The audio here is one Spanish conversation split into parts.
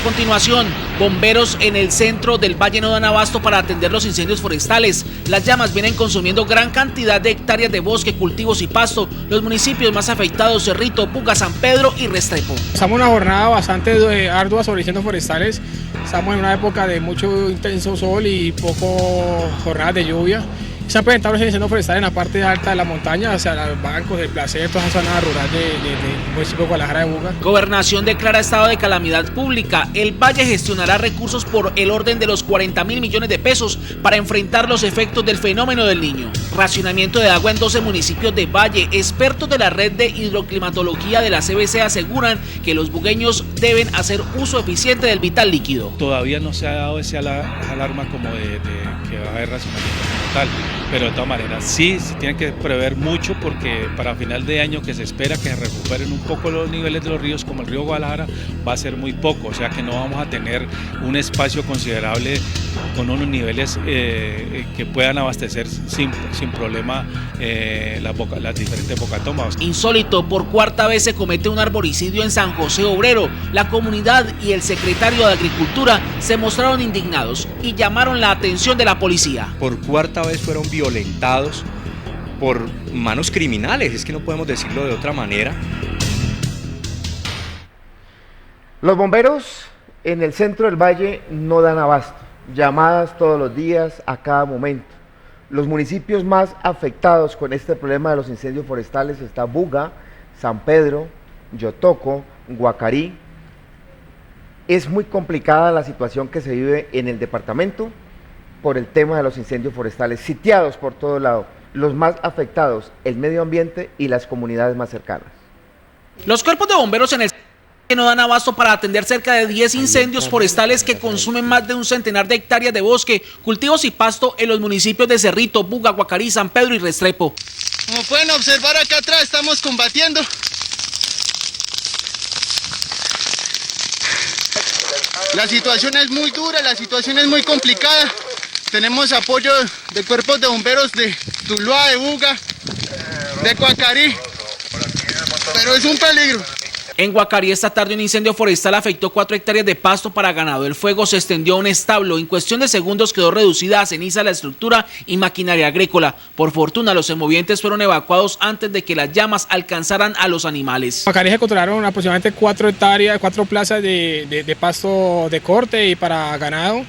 A continuación, bomberos en el centro del valle no dan abasto para atender los incendios forestales. Las llamas vienen consumiendo gran cantidad de hectáreas de bosque, cultivos y pasto. Los municipios más afectados: Cerrito, Buga, San Pedro y Restrepo. Estamos en una jornada bastante ardua sobre incendios forestales. Estamos en una época de mucho intenso sol y poco jornadas de lluvia. Se han presentado los incendios forestales en la parte alta de la montaña, hacia los bancos, el Placer, toda esa zona rural del municipio de Guadalajara de Buga. Gobernación declara estado de calamidad pública. El Valle gestionará recursos por el orden de los 40.000 millones de pesos para enfrentar los efectos del fenómeno del Niño. Racionamiento de agua en 12 municipios de Valle. Expertos de la red de hidroclimatología de la CBC aseguran que los bugueños deben hacer uso eficiente del vital líquido. Todavía no se ha dado esa alarma como de que va a haber racionamiento como tal. Pero de todas maneras sí tienen que prever mucho, porque para final de año, que se espera que se recuperen un poco los niveles de los ríos, como el río Guadalajara, va a ser muy poco, o sea que no vamos a tener un espacio considerable con unos niveles que puedan abastecer sin problema las diferentes bocatomas. Insólito, por cuarta vez se comete un arboricidio en San José Obrero. La comunidad y el secretario de Agricultura se mostraron indignados y llamaron la atención de la policía. Por cuarta vez fueron violentados por manos criminales, es que no podemos decirlo de otra manera. Los bomberos en el centro del valle no dan abasto, llamadas todos los días, a cada momento. Los municipios más afectados con este problema de los incendios forestales está Buga, San Pedro, Yotoco, Guacarí. Es muy complicada la situación que se vive en el departamento por el tema de los incendios forestales, sitiados por todo lado. Los más afectados, el medio ambiente y las comunidades más cercanas. Los cuerpos de bomberos en el no dan abasto para atender cerca de 10 incendios forestales que consumen más de un centenar de hectáreas de bosque, cultivos y pasto en los municipios de Cerrito, Buga, Guacarí, San Pedro y Restrepo. Como pueden observar, acá atrás estamos combatiendo. La situación es muy dura, la situación es muy complicada. Tenemos apoyo de cuerpos de bomberos de Tuluá, de Buga, de Guacarí, pero es un peligro. En Guacarí esta tarde un incendio forestal afectó 4 hectáreas de pasto para ganado. El fuego se extendió a un establo. En cuestión de segundos quedó reducida a ceniza la estructura y maquinaria agrícola. Por fortuna, los semovientes fueron evacuados antes de que las llamas alcanzaran a los animales. En Guacarí se controlaron aproximadamente 4 hectáreas, 4 plazas de pasto de corte y para ganado.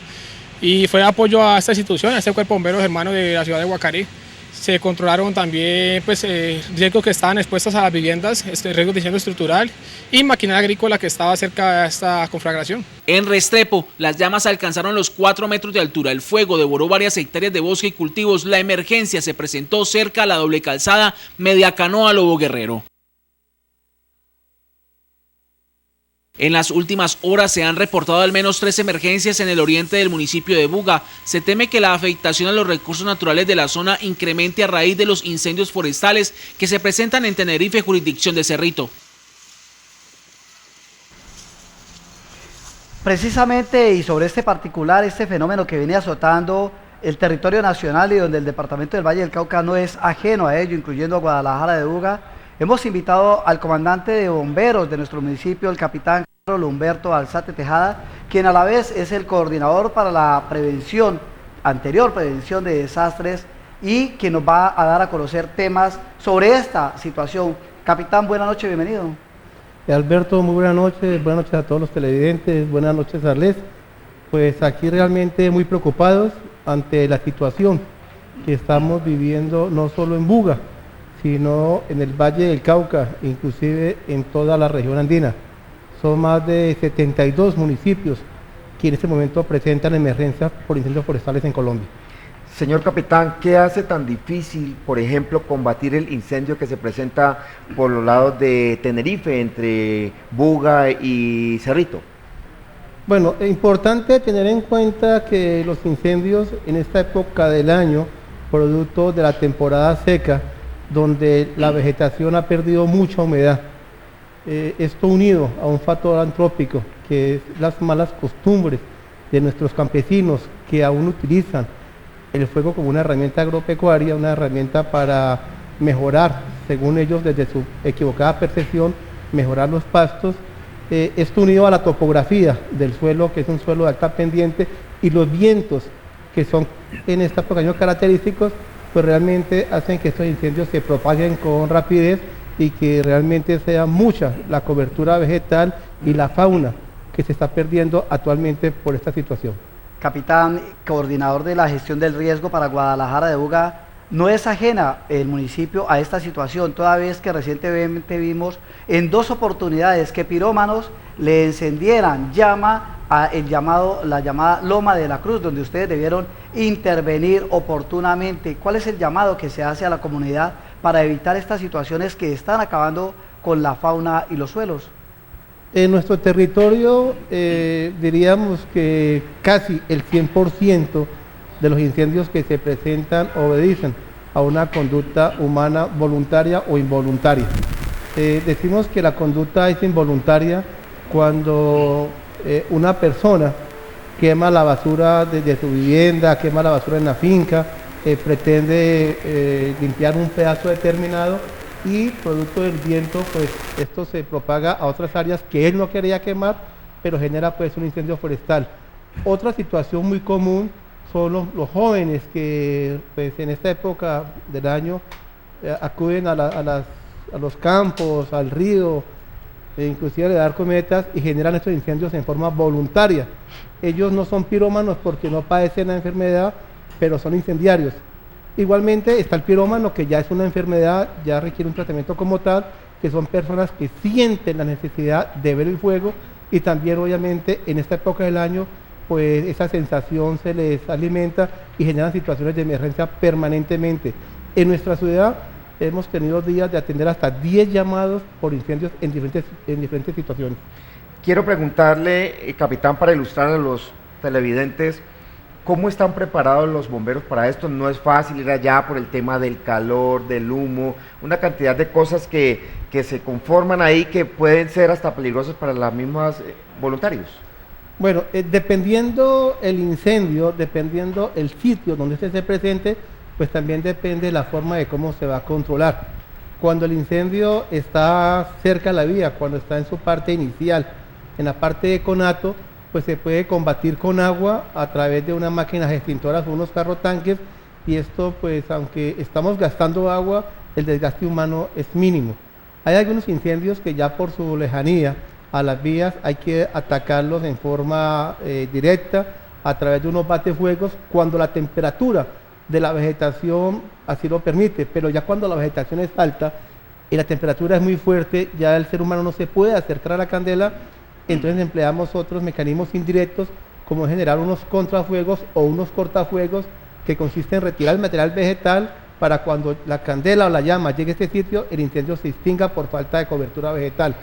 Y fue apoyo a esta institución, a este cuerpo de bomberos hermanos de la ciudad de Guacarí. Se controlaron también riesgos que estaban expuestos a las viviendas, riesgos de incendio estructural y maquinaria agrícola que estaba cerca de esta conflagración. En Restrepo, las llamas alcanzaron los 4 metros de altura. El fuego devoró varias hectáreas de bosque y cultivos. La emergencia se presentó cerca a la doble calzada Media Canoa Lobo Guerrero. En las últimas horas se han reportado al menos 3 emergencias en el oriente del municipio de Buga. Se teme que la afectación a los recursos naturales de la zona incremente a raíz de los incendios forestales que se presentan en Tenerife, jurisdicción de Cerrito. Precisamente, y sobre este fenómeno que viene azotando el territorio nacional y donde el departamento del Valle del Cauca no es ajeno a ello, incluyendo a Guadalajara de Buga, hemos invitado al comandante de bomberos de nuestro municipio, el capitán Carlos Humberto Alzate Tejada, quien a la vez es el coordinador para la prevención de desastres y quien nos va a dar a conocer temas sobre esta situación. Capitán, buenas noches, bienvenido. Alberto, muy buenas noches a todos los televidentes, buenas noches, Arles. Pues aquí realmente muy preocupados ante la situación que estamos viviendo no solo en Buga, sino en el Valle del Cauca, inclusive en toda la región andina. Son más de 72 municipios que en este momento presentan emergencias por incendios forestales en Colombia. Señor capitán, ¿qué hace tan difícil, por ejemplo, combatir el incendio que se presenta por los lados de Tenerife, entre Buga y Cerrito? Bueno, es importante tener en cuenta que los incendios en esta época del año, producto de la temporada seca, donde la vegetación ha perdido mucha humedad. Esto unido a un factor antrópico, que es las malas costumbres de nuestros campesinos que aún utilizan el fuego como una herramienta agropecuaria, una herramienta para mejorar, según ellos, desde su equivocada percepción, mejorar los pastos, esto unido a la topografía del suelo, que es un suelo de alta pendiente, y los vientos que son en esta época característicos, pues realmente hacen que estos incendios se propaguen con rapidez y que realmente sea mucha la cobertura vegetal y la fauna que se está perdiendo actualmente por esta situación. Capitán, coordinador de la gestión del riesgo para Guadalajara de Buga, no es ajena el municipio a esta situación, toda vez que recientemente vimos en 2 oportunidades que pirómanos le encendieran la llamada Loma de la Cruz, donde ustedes debieron intervenir oportunamente. ¿Cuál es el llamado que se hace a la comunidad para evitar estas situaciones que están acabando con la fauna y los suelos? En nuestro territorio diríamos que casi el 100% de los incendios que se presentan obedecen a una conducta humana voluntaria o involuntaria. Decimos que la conducta es involuntaria cuando una persona quema la basura desde su vivienda, quema la basura en la finca, pretende limpiar un pedazo determinado y producto del viento, pues esto se propaga a otras áreas que él no quería quemar, pero genera pues un incendio forestal. Otra situación muy común son los jóvenes que pues en esta época del año acuden a los campos, al río, inclusive a dar cometas y generan estos incendios en forma voluntaria. Ellos no son pirómanos porque no padecen la enfermedad, pero son incendiarios. Igualmente está el pirómano, que ya es una enfermedad, ya requiere un tratamiento como tal, que son personas que sienten la necesidad de ver el fuego y también obviamente en esta época del año pues esa sensación se les alimenta y generan situaciones de emergencia permanentemente. En nuestra ciudad hemos tenido días de atender hasta 10 llamados por incendios en diferentes situaciones. Quiero preguntarle, capitán, para ilustrar a los televidentes, ¿cómo están preparados los bomberos para esto? No es fácil ir allá por el tema del calor, del humo, una cantidad de cosas que se conforman ahí que pueden ser hasta peligrosas para las mismas voluntarios. Bueno, dependiendo el incendio, dependiendo el sitio donde este se presente, pues también depende la forma de cómo se va a controlar. Cuando el incendio está cerca de la vía, cuando está en su parte inicial, en la parte de conato, pues se puede combatir con agua a través de unas máquinas extintoras o unos carrotanques, y esto pues aunque estamos gastando agua, el desgaste humano es mínimo. Hay algunos incendios que ya por su lejanía a las vías hay que atacarlos en forma directa a través de unos batefuegos cuando la temperatura de la vegetación así lo permite, pero ya cuando la vegetación es alta y la temperatura es muy fuerte, ya el ser humano no se puede acercar a la candela, entonces empleamos otros mecanismos indirectos como generar unos contrafuegos o unos cortafuegos que consisten en retirar el material vegetal para cuando la candela o la llama llegue a este sitio, el incendio se extinga por falta de cobertura vegetal.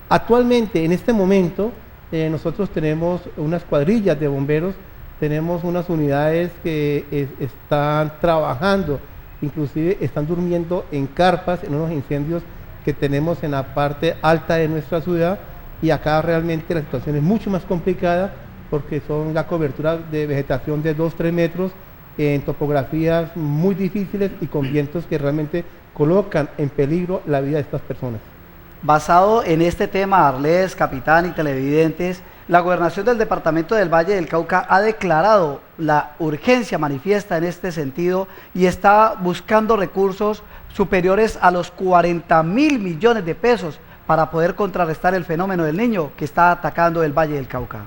Actualmente, en este momento, nosotros tenemos unas cuadrillas de bomberos, tenemos unas unidades que están trabajando, inclusive están durmiendo en carpas en unos incendios que tenemos en la parte alta de nuestra ciudad, y acá realmente la situación es mucho más complicada porque son la cobertura de vegetación de 2-3 metros en topografías muy difíciles y con vientos que realmente colocan en peligro la vida de estas personas. Basado en este tema, Arlés, capitán y televidentes, la Gobernación del Departamento del Valle del Cauca ha declarado la urgencia manifiesta en este sentido y está buscando recursos superiores a los 40.000 millones de pesos para poder contrarrestar el fenómeno del Niño que está atacando el Valle del Cauca.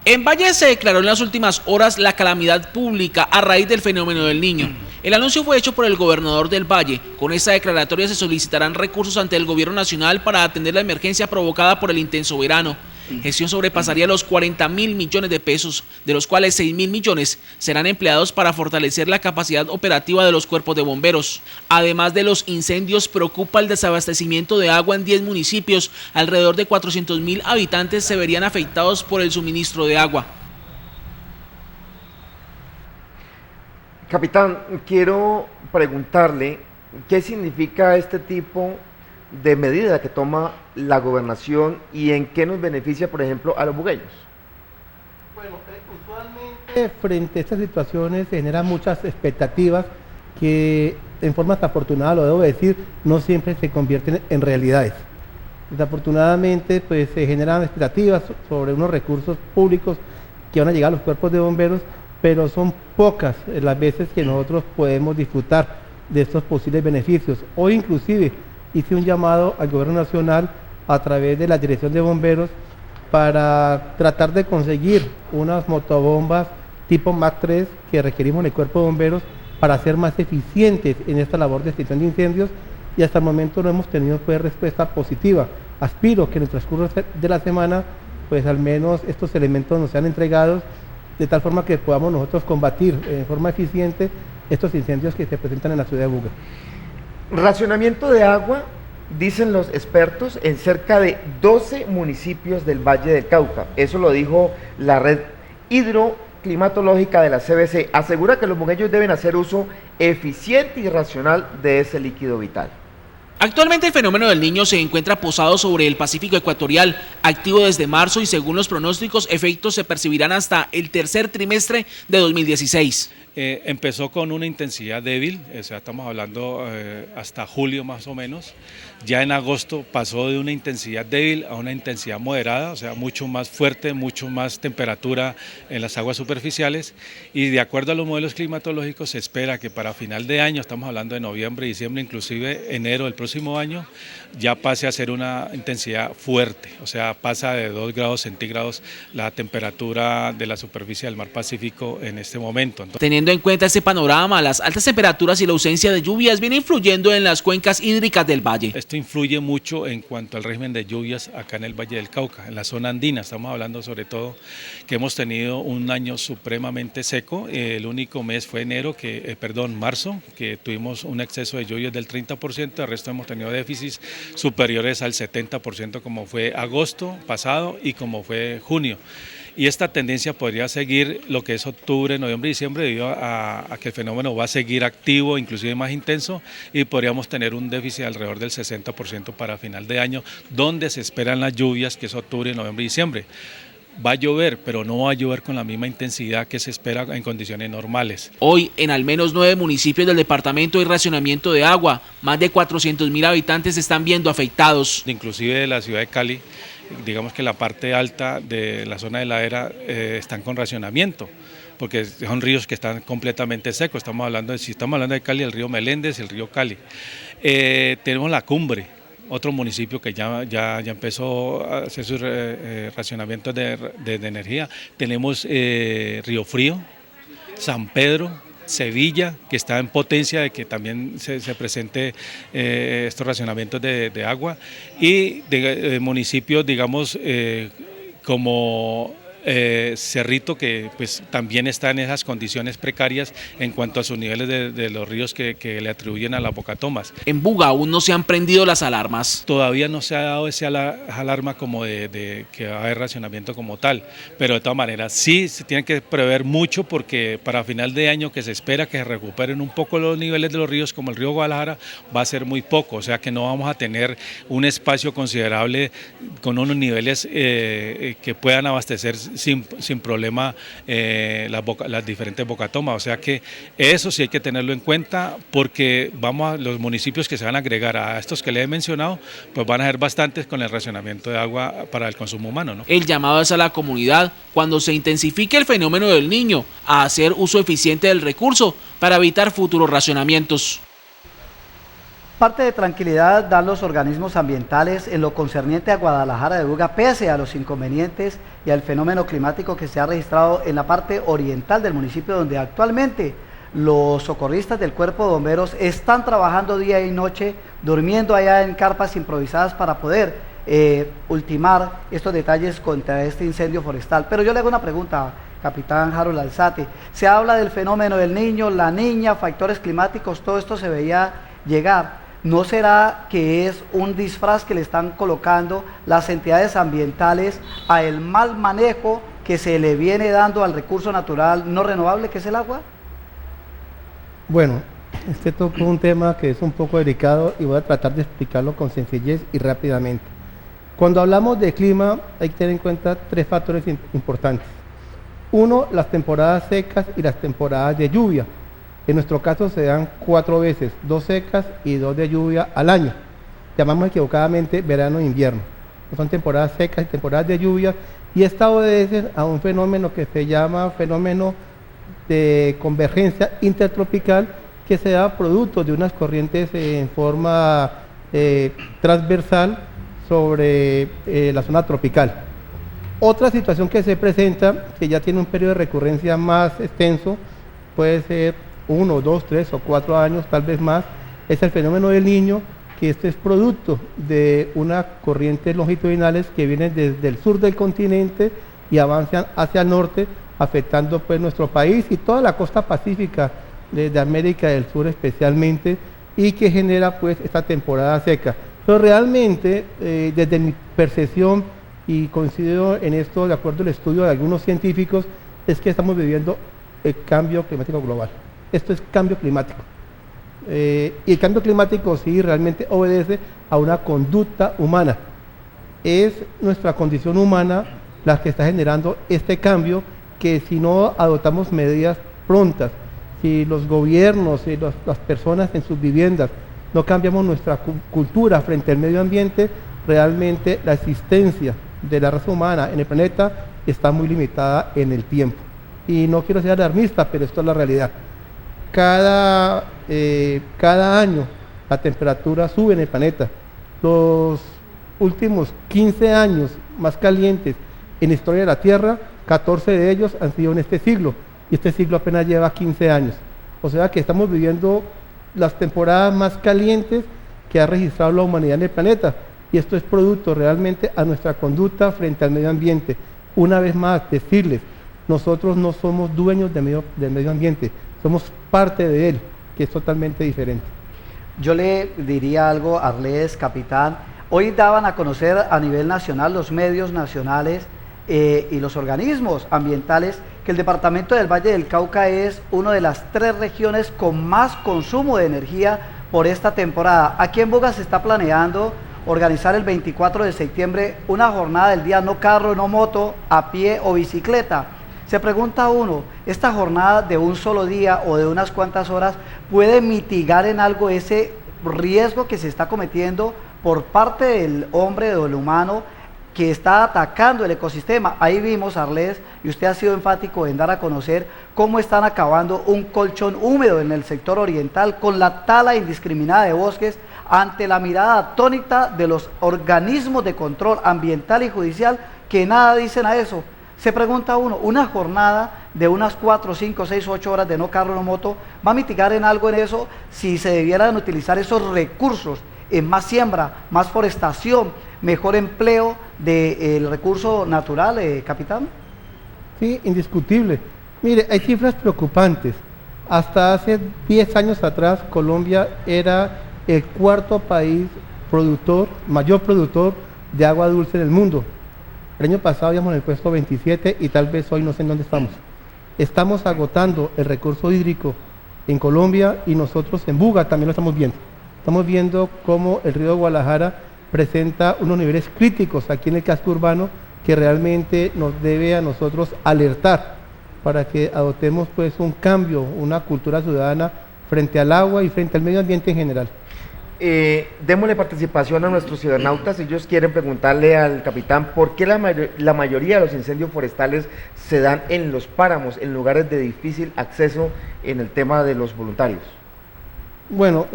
En Valle se declaró en las últimas horas la calamidad pública a raíz del fenómeno del Niño. El anuncio fue hecho por el gobernador del Valle. Con esta declaratoria se solicitarán recursos ante el gobierno nacional para atender la emergencia provocada por el intenso verano. Gestión sobrepasaría los 40.000 millones de pesos, de los cuales 6.000 millones serán empleados para fortalecer la capacidad operativa de los cuerpos de bomberos. Además de los incendios, preocupa el desabastecimiento de agua en 10 municipios. Alrededor de 400.000 habitantes se verían afectados por el suministro de agua. Capitán, quiero preguntarle qué significa este tipo de medida que toma la gobernación y en qué nos beneficia, por ejemplo, a los bugueños. Bueno, usualmente frente a estas situaciones se generan muchas expectativas que en forma desafortunada, lo debo decir, no siempre se convierten en realidades. Desafortunadamente, pues se generan expectativas sobre unos recursos públicos que van a llegar a los cuerpos de bomberos, pero son pocas las veces que nosotros podemos disfrutar de estos posibles beneficios. Hoy inclusive hice un llamado al gobierno nacional a través de la Dirección de Bomberos para tratar de conseguir unas motobombas tipo Mac 3 que requerimos en el cuerpo de bomberos para ser más eficientes en esta labor de extinción de incendios, y hasta el momento no hemos tenido pues respuesta positiva. Aspiro que en el transcurso de la semana pues al menos estos elementos nos sean entregados de tal forma que podamos nosotros combatir en forma eficiente estos incendios que se presentan en la ciudad de Buga. Racionamiento de agua, dicen los expertos, en cerca de 12 municipios del Valle del Cauca. Eso lo dijo la red hidroclimatológica de la CBC. Asegura que los bugueños deben hacer uso eficiente y racional de ese líquido vital. Actualmente el fenómeno del Niño se encuentra posado sobre el Pacífico ecuatorial, activo desde marzo, y según los pronósticos, efectos se percibirán hasta el tercer trimestre de 2016. Empezó con una intensidad débil, o sea, estamos hablando hasta julio más o menos. Ya en agosto pasó de una intensidad débil a una intensidad moderada, o sea, mucho más fuerte, mucho más temperatura en las aguas superficiales, y de acuerdo a los modelos climatológicos se espera que para final de año, estamos hablando de noviembre, diciembre, inclusive enero del próximo año, ya pase a ser una intensidad fuerte, o sea, pasa de 2 grados centígrados la temperatura de la superficie del mar Pacífico en este momento. Entonces, teniendo en cuenta este panorama, las altas temperaturas y la ausencia de lluvias viene influyendo en las cuencas hídricas del valle. Esto influye mucho en cuanto al régimen de lluvias acá en el Valle del Cauca, en la zona andina. Estamos hablando sobre todo que hemos tenido un año supremamente seco. El único mes fue marzo, que tuvimos un exceso de lluvias del 30%, el resto hemos tenido déficits superiores al 70% como fue agosto pasado y como fue junio. Y esta tendencia podría seguir lo que es octubre, noviembre y diciembre, debido a que el fenómeno va a seguir activo, inclusive más intenso, y podríamos tener un déficit alrededor del 60% para final de año, donde se esperan las lluvias, que es octubre, noviembre y diciembre. Va a llover, pero no va a llover con la misma intensidad que se espera en condiciones normales. Hoy, en al menos 9 municipios del departamento hay racionamiento de agua. Más de 400.000 habitantes se están viendo afectados. Inclusive de la ciudad de Cali, digamos que la parte alta de la zona de ladera están con racionamiento, porque son ríos que están completamente secos. Si estamos hablando de Cali, el río Meléndez, el río Cali. Tenemos la Cumbre, otro municipio que ya empezó a hacer sus racionamientos de energía. Tenemos Río Frío, San Pedro, Sevilla, que está en potencia de que también se presente estos racionamientos de agua, y de municipios, digamos, como Cerrito, que pues también está en esas condiciones precarias en cuanto a sus niveles de los ríos que le atribuyen a las bocatomas. En Buga aún no se han prendido las alarmas. Todavía no se ha dado esa alarma como de que va a haber racionamiento como tal, pero de todas maneras sí se tiene que prever mucho, porque para final de año, que se espera que se recuperen un poco los niveles de los ríos, como el río Guadalajara, va a ser muy poco, o sea que no vamos a tener un espacio considerable con unos niveles que puedan abastecer sin problema las diferentes bocatomas. O sea que eso sí hay que tenerlo en cuenta, porque los municipios que se van a agregar a estos que les he mencionado, pues van a ser bastantes con el racionamiento de agua para el consumo humano, ¿no? El llamado es a la comunidad, cuando se intensifique el fenómeno del Niño, a hacer uso eficiente del recurso para evitar futuros racionamientos. Parte de tranquilidad dan los organismos ambientales en lo concerniente a Guadalajara de Buga, pese a los inconvenientes y al fenómeno climático que se ha registrado en la parte oriental del municipio, donde actualmente los socorristas del Cuerpo de Bomberos están trabajando día y noche, durmiendo allá en carpas improvisadas para poder ultimar estos detalles contra este incendio forestal. Pero yo le hago una pregunta, capitán Harold Alzate. Se habla del fenómeno del Niño, la niña, factores climáticos, todo esto se veía llegar. ¿No será que es un disfraz que le están colocando las entidades ambientales a el mal manejo que se le viene dando al recurso natural no renovable que es el agua? Bueno, este toca un tema que es un poco delicado y voy a tratar de explicarlo con sencillez y rápidamente. Cuando hablamos de clima hay que tener en cuenta 3 factores importantes. Uno, las temporadas secas y las temporadas de lluvia. En nuestro caso se dan 4 veces, 2 secas y 2 de lluvia al año. llamamos equivocadamente verano e invierno. Son temporadas secas y temporadas de lluvias, y esta obedece a un fenómeno que se llama fenómeno de convergencia intertropical, que se da producto de unas corrientes en forma transversal sobre la zona tropical. Otra situación que se presenta, que ya tiene un periodo de recurrencia más extenso, puede ser 1, 2, 3 o 4 años, tal vez más, es el fenómeno del Niño, que este es producto de unas corrientes longitudinales que vienen desde el sur del continente y avanzan hacia el norte, afectando pues nuestro país y toda la costa pacífica de América del Sur especialmente, y que genera pues esta temporada seca. Pero realmente, desde mi percepción, y coincido en esto de acuerdo al estudio de algunos científicos, es que estamos viviendo el cambio climático global. Esto es cambio climático. Y el cambio climático sí realmente obedece a una conducta humana. Es nuestra condición humana la que está generando este cambio, que si no adoptamos medidas prontas, si los gobiernos y las personas en sus viviendas no cambiamos nuestra cultura frente al medio ambiente, realmente la existencia de la raza humana en el planeta está muy limitada en el tiempo. Y no quiero ser alarmista, pero esto es la realidad. Cada año la temperatura sube en el planeta. Los últimos 15 años más calientes en la historia de la Tierra, 14 de ellos han sido en este siglo, y este siglo apenas lleva 15 años. O sea que estamos viviendo las temporadas más calientes que ha registrado la humanidad en el planeta, y esto es producto realmente a nuestra conducta frente al medio ambiente. Una vez más, decirles, nosotros no somos dueños del medio ambiente, somos parte de él, que es totalmente diferente. Yo le diría algo, Arlés, capitán. Hoy daban a conocer a nivel nacional los medios nacionales y los organismos ambientales que el departamento del Valle del Cauca es una de las 3 regiones con más consumo de energía por esta temporada. Aquí en Buga se está planeando organizar el 24 de septiembre una jornada del día no carro, no moto, a pie o bicicleta. Se pregunta uno, ¿esta jornada de un solo día o de unas cuantas horas puede mitigar en algo ese riesgo que se está cometiendo por parte del hombre o del humano que está atacando el ecosistema? Ahí vimos, Arlés, y usted ha sido enfático en dar a conocer cómo están acabando un colchón húmedo en el sector oriental con la tala indiscriminada de bosques ante la mirada atónita de los organismos de control ambiental y judicial que nada dicen a eso. Se pregunta uno, ¿una jornada de unas 4, 5, 6, 8 horas de no carro, no moto va a mitigar en algo en eso si se debieran utilizar esos recursos en más siembra, más forestación, mejor empleo del recurso natural, capitán? Sí, indiscutible. Mire, hay cifras preocupantes. Hasta hace 10 años atrás, Colombia era el 4º país mayor productor de agua dulce en el mundo. El año pasado íbamos en el puesto 27 y tal vez hoy no sé en dónde estamos. Estamos agotando el recurso hídrico en Colombia, y nosotros en Buga también lo estamos viendo. Estamos viendo cómo el río Guadalajara presenta unos niveles críticos aquí en el casco urbano que realmente nos debe a nosotros alertar para que adoptemos pues un cambio, una cultura ciudadana frente al agua y frente al medio ambiente en general. Démosle participación a nuestros cibernautas. Ellos quieren preguntarle al capitán por qué la mayoría de los incendios forestales se dan en los páramos, en lugares de difícil acceso, en el tema de los voluntarios. Bueno,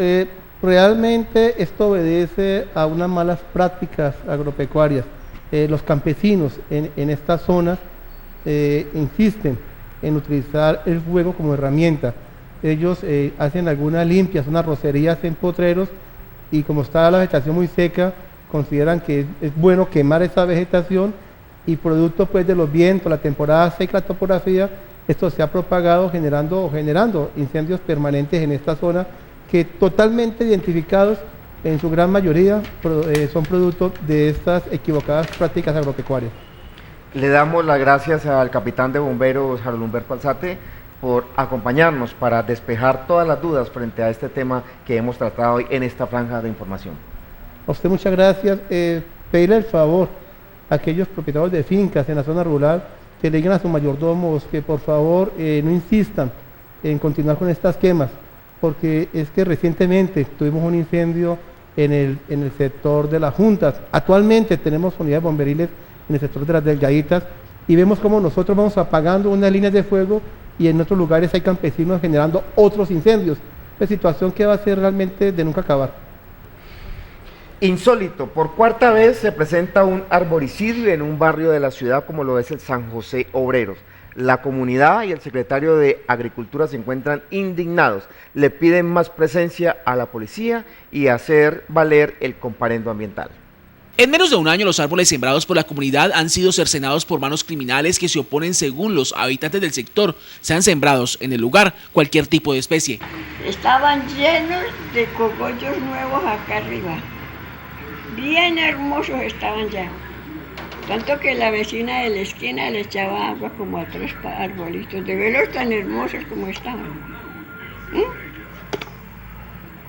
realmente esto obedece a unas malas prácticas agropecuarias. Los campesinos en estas zonas insisten en utilizar el fuego como herramienta. Ellos hacen algunas limpias, unas rocerías en potreros, y como está la vegetación muy seca, consideran que es bueno quemar esa vegetación, y producto pues de los vientos, la temporada seca, la topografía, esto se ha propagado generando incendios permanentes en esta zona, que totalmente identificados en su gran mayoría son producto de estas equivocadas prácticas agropecuarias. Le damos las gracias al capitán de bomberos, Harold Humberto Alzate, por acompañarnos para despejar todas las dudas frente a este tema que hemos tratado hoy en esta franja de información. A usted muchas gracias. Pedirle el favor a aquellos propietarios de fincas en la zona rural que le digan a sus mayordomos que por favor no insistan en continuar con estas quemas, porque es que recientemente tuvimos un incendio en el sector de las juntas. Actualmente tenemos unidades bomberiles en el sector de las delgaditas y vemos cómo nosotros vamos apagando unas líneas de fuego y en otros lugares hay campesinos generando otros incendios. Una situación que va a ser realmente de nunca acabar. Insólito, por cuarta vez se presenta un arboricidio en un barrio de la ciudad como lo es el San José Obreros. La comunidad y el secretario de Agricultura se encuentran indignados, le piden más presencia a la policía y hacer valer el comparendo ambiental. En menos de un año, los árboles sembrados por la comunidad han sido cercenados por manos criminales que se oponen, según los habitantes del sector, sean sembrados en el lugar cualquier tipo de especie. Estaban llenos de cogollos nuevos acá arriba, bien hermosos estaban ya. Tanto que la vecina de la esquina le echaba agua como a 3 arbolitos, de verlos tan hermosos como estaban.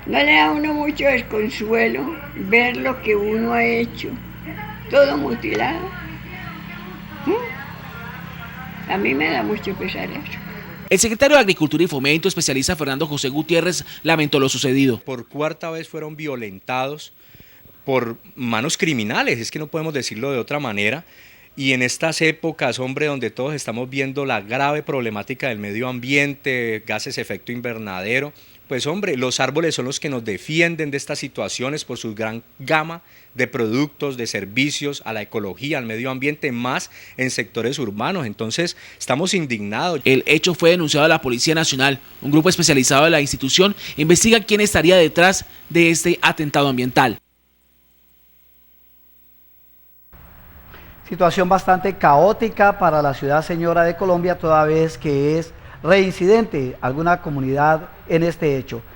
No le da a uno mucho desconsuelo ver lo que uno ha hecho, todo mutilado. A mí me da mucho pesar eso. El secretario de Agricultura y Fomento, especialista Fernando José Gutiérrez, lamentó lo sucedido. Por cuarta vez fueron violentados por manos criminales, es que no podemos decirlo de otra manera, y en estas épocas, hombre, donde todos estamos viendo la grave problemática del medio ambiente, gases de efecto invernadero, pues hombre, los árboles son los que nos defienden de estas situaciones por su gran gama de productos, de servicios a la ecología, al medio ambiente, más en sectores urbanos. Entonces, estamos indignados. El hecho fue denunciado a la Policía Nacional. Un grupo especializado de la institución investiga quién estaría detrás de este atentado ambiental. Situación bastante caótica para la ciudad señora de Colombia, toda vez que es reincidente alguna comunidad en este hecho.